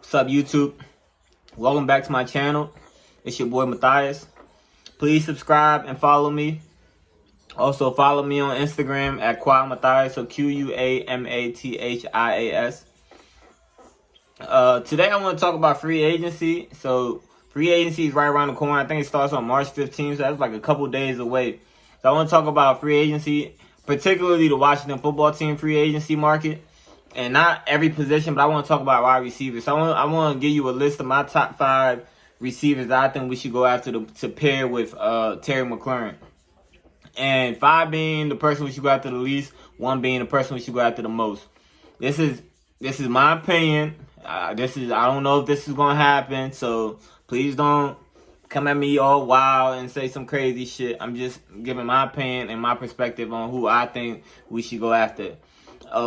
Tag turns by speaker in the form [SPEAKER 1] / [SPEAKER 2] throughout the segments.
[SPEAKER 1] What's up, YouTube? Welcome back to my channel. It's your boy Matthias. Please subscribe and follow me. Also follow me on Instagram at QuaMathias, so QuaMathias. Today I want to talk about free agency. So free agency is right around the corner. I think it starts on March 15th, so that's like a couple days away. So I want to talk about free agency, particularly the Washington football team free agency market. And not every position, but I want to talk about wide receivers. So I want to give you a list of my top 5 receivers that I think we should go after to pair with Terry McClaurin. And 5 being the person we should go after the least, 1 being the person we should go after the most. This is my opinion. I don't know if this is gonna happen, so please don't come at me all wild and say some crazy shit. I'm just giving my opinion and my perspective on who I think we should go after.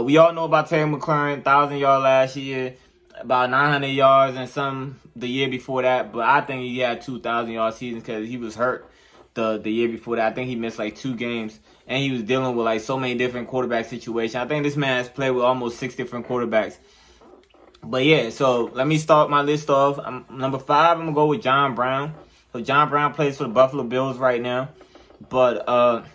[SPEAKER 1] We all know about Terry McClaurin, 1,000 yards last year, about 900 yards and some the year before that. But I think he had 2,000 yard seasons because he was hurt the year before that. I think he missed like 2 games, and he was dealing with like so many different quarterback situations. I think this man has played with almost 6 different quarterbacks. But yeah, so let me start my list off. Number 5, I'm gonna go with John Brown. So John Brown plays for the Buffalo Bills right now, but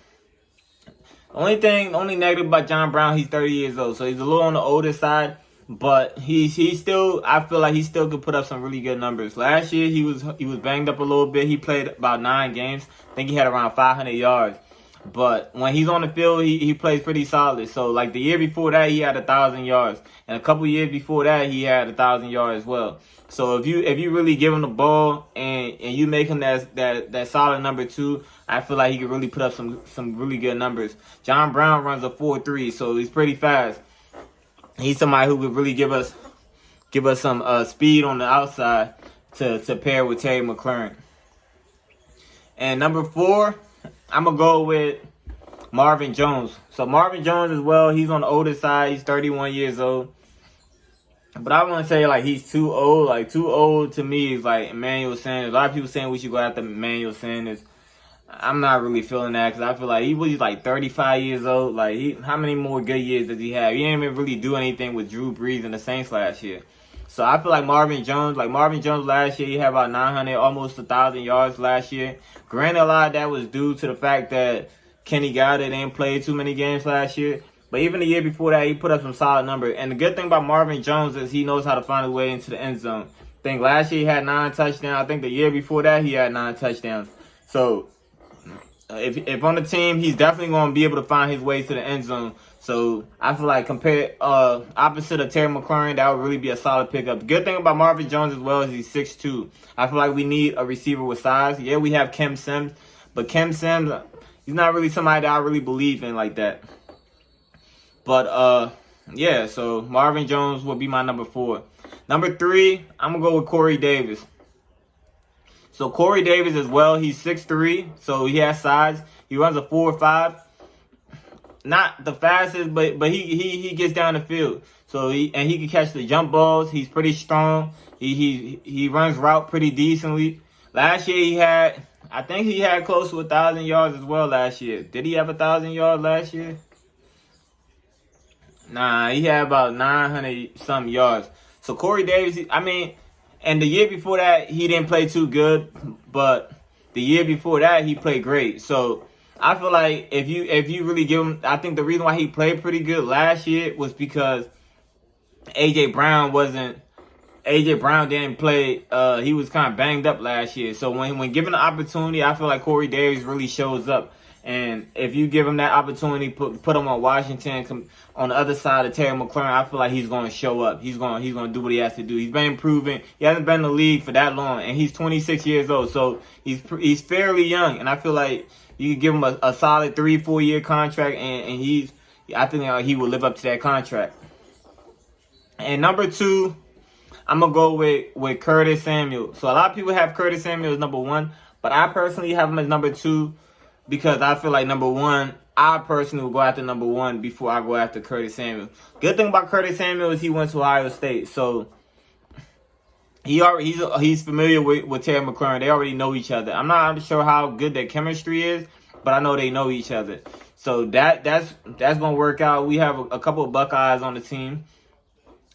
[SPEAKER 1] only negative about John Brown, he's 30 years old, so he's a little on the older side, but he's still, I feel like he still could put up some really good numbers. Last year he was banged up a little bit. He played about 9 games. I think he had around 500 yards. But when he's on the field, he plays pretty solid. So like the year before that, he had 1,000 yards, and a couple years before that, he had 1,000 yards as well. So if you really give him the ball and you make him that solid number 2, I feel like he could really put up some really good numbers. John Brown runs a 4.3, so he's pretty fast. He's somebody who could really give us some speed on the outside to pair with Terry McClaurin. And number 4, I'm gonna go with Marvin Jones. So Marvin Jones as well, he's on the older side. He's 31 years old. But I want to say, like, he's too old. Like, too old to me is like Emmanuel Sanders. A lot of people saying we should go after Emmanuel Sanders. I'm not really feeling that because I feel like he was like 35 years old. Like, how many more good years does he have? He didn't even really do anything with Drew Brees and the Saints last year. So I feel like Marvin Jones last year, he had about 900, almost 1,000 yards last year. Granted, a lot of that was due to the fact that Kenny Gallaudet didn't play too many games last year. But even the year before that, he put up some solid numbers. And the good thing about Marvin Jones is he knows how to find his way into the end zone. I think last year he had 9 touchdowns. I think the year before that he had 9 touchdowns. So if on the team, he's definitely going to be able to find his way to the end zone. So I feel like opposite of Terry McClaurin, that would really be a solid pickup. The good thing about Marvin Jones as well is he's 6'2". I feel like we need a receiver with size. Yeah, we have Kim Sims, but Kim Sims, he's not really somebody that I really believe in like that. But yeah, so Marvin Jones will be my number 4. Number 3, I'm gonna go with Corey Davis. So Corey Davis as well, he's 6'3", so he has size. He runs a 4.5. Not the fastest, but he gets down the field. So he can catch the jump balls. He's pretty strong. He runs route pretty decently. Last year I think he had close to 1,000 yards as well last year. Did he have 1,000 yards last year? Nah, he had about 900 some yards. So Corey Davis, and the year before that, he didn't play too good, but the year before that, he played great. So I feel like if you really give him, I think the reason why he played pretty good last year was because A.J. Brown didn't play. He was kind of banged up last year. So when given the opportunity, I feel like Corey Davis really shows up. And if you give him that opportunity, put him on Washington on the other side of Terry McClaurin, I feel like he's going to show up. He's going to do what he has to do. He's been improving. He hasn't been in the league for that long, and he's 26 years old, so he's fairly young. And I feel like you could give him a solid 3-4 year contract, and I think he will live up to that contract. And number 2, I'm gonna go with Curtis Samuel. So a lot of people have Curtis Samuel as number 1, but I personally have him as number 2. Because I feel like number 1, I personally will go after number 1 before I go after Curtis Samuel. Good thing about Curtis Samuel is he went to Ohio State, so he's familiar with Terry McClaurin. They already know each other. I'm not sure how good their chemistry is, but I know they know each other. So that's gonna work out. We have a couple of Buckeyes on the team.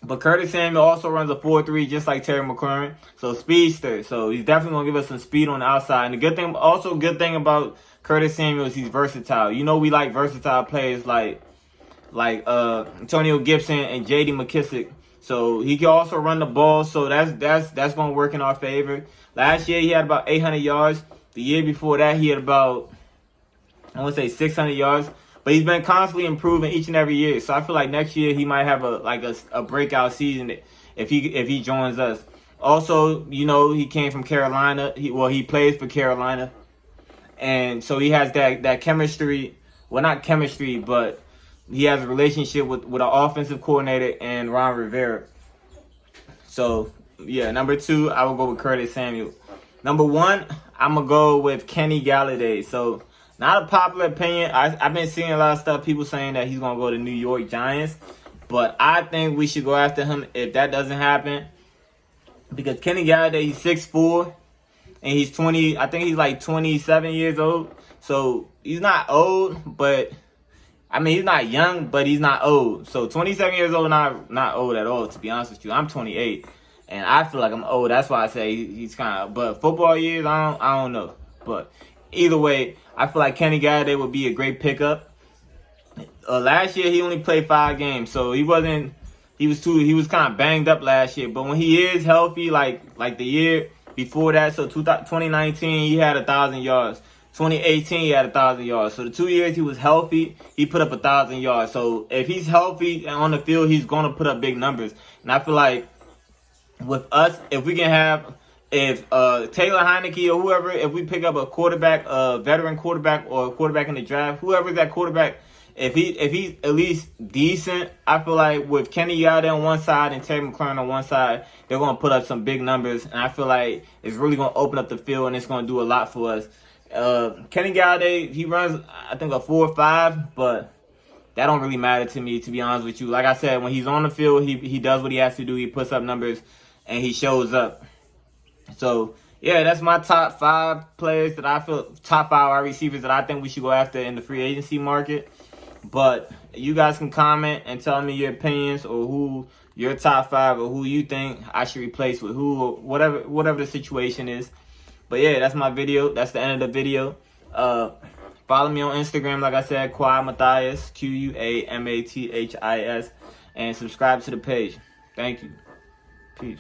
[SPEAKER 1] But Curtis Samuel also runs a 4.3 just like Terry McClaurin. So speedster. So he's definitely going to give us some speed on the outside. And the good thing about Curtis Samuel is he's versatile. You know we like versatile players like Antonio Gibson and J.D. McKissick. So he can also run the ball. So that's going to work in our favor. Last year he had about 800 yards. The year before that he had about, I want to say 600 yards. But he's been constantly improving each and every year. So I feel like next year he might have a breakout season if he joins us. Also, you know, he came from Carolina. He plays for Carolina. And so he has that chemistry. Well, not chemistry, but he has a relationship with an offensive coordinator and Ron Rivera. So, yeah, number 2, I will go with Curtis Samuel. Number 1, I'm going to go with Kenny Gallaudet. So, not a popular opinion. I've been seeing a lot of stuff, people saying that he's going to go to New York Giants. But I think we should go after him if that doesn't happen. Because Kenny Gallaudet, he's 6'4", and he's 20. I think he's like 27 years old. So he's not old, but I mean he's not young, but he's not old. So 27 years old, not old at all. To be honest with you, I'm 28, and I feel like I'm old. That's why I say he's kind of. But football years, I don't know. But either way, I feel like Kenny Gallaudet would be a great pickup. Last year he only played 5 games, so he wasn't. He was kind of banged up last year. But when he is healthy, like the year before that, so 2019 he had 1,000 yards. 2018 he had 1,000 yards. So the 2 years he was healthy, he put up 1,000 yards. So if he's healthy and on the field, he's gonna put up big numbers. And I feel like with us, if we can have. If Taylor Heineke or whoever, if we pick up a quarterback, a veteran quarterback or a quarterback in the draft, whoever's that quarterback, if he's at least decent, I feel like with Kenny Gallaudet on one side and Terry McClaurin on one side, they're going to put up some big numbers. And I feel like it's really going to open up the field and it's going to do a lot for us. Kenny Gallaudet, he runs, I think, a 4.5, but that don't really matter to me, to be honest with you. Like I said, when he's on the field, he does what he has to do. He puts up numbers and he shows up. So, yeah, that's my top 5 players that I feel, top 5 wide receivers that I think we should go after in the free agency market. But you guys can comment and tell me your opinions or who your top 5 or who you think I should replace with who or whatever the situation is. But, yeah, that's my video. That's the end of the video. Follow me on Instagram, like I said, Quad Matthias, Quamathis, and subscribe to the page. Thank you. Peace.